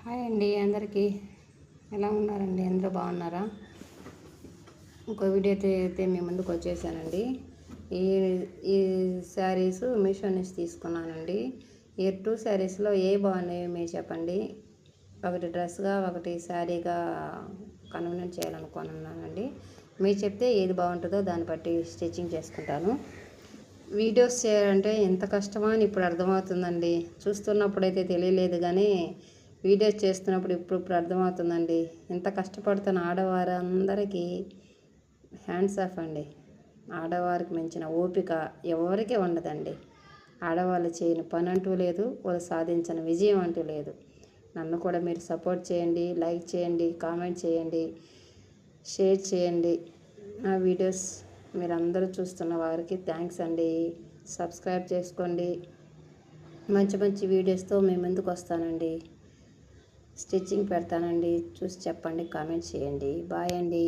Hi అండి అందరికీ. ఎలా ఉన్నారండి? అందరూ బాగున్నారా? ఇంకో వీడియో అయితే మీ ముందుకు వచ్చేసానండి. ఈ ఈ శారీస్ మీషో నుంచి తీసుకున్నానండి. ఈ 2 శారీస్లో ఏ బాగున్నాయో మీరు చెప్పండి. ఒకటి డ్రెస్గా ఒకటి శారీగా కన్వీనెంట్ చేయాలనుకున్నానండి. మీరు చెప్తే ఏది బాగుంటుందో దాన్ని బట్టి స్టిచ్చింగ్ చేసుకుంటాను. వీడియోస్ చేయాలంటే ఎంత కష్టమో అని ఇప్పుడు అర్థమవుతుందండి. చూస్తున్నప్పుడైతే తెలియలేదు, కానీ వీడియోస్ చేస్తున్నప్పుడు ఇప్పుడు అర్థమవుతుందండి. ఎంత కష్టపడుతున్న ఆడవారందరికీ హ్యాండ్స్ ఆఫ్ అండి. ఆడవారికి మించిన ఓపిక ఎవరికీ ఉండదండి. ఆడవాళ్ళు చేయని పని అంటూ లేదు, వాళ్ళు సాధించిన విజయం అంటూ లేదు. నన్ను కూడా మీరు సపోర్ట్ చేయండి, లైక్ చేయండి, కామెంట్ చేయండి, షేర్ చేయండి. నా వీడియోస్ మీరందరూ చూస్తున్న వారికి థ్యాంక్స్ అండి. సబ్స్క్రైబ్ చేసుకోండి. మంచి మంచి వీడియోస్తో మీ ముందుకు వస్తానండి. స్టిచ్చింగ్ పెడతానండి. చూసి చెప్పండి, కామెంట్ చేయండి. బాయ్ అండి.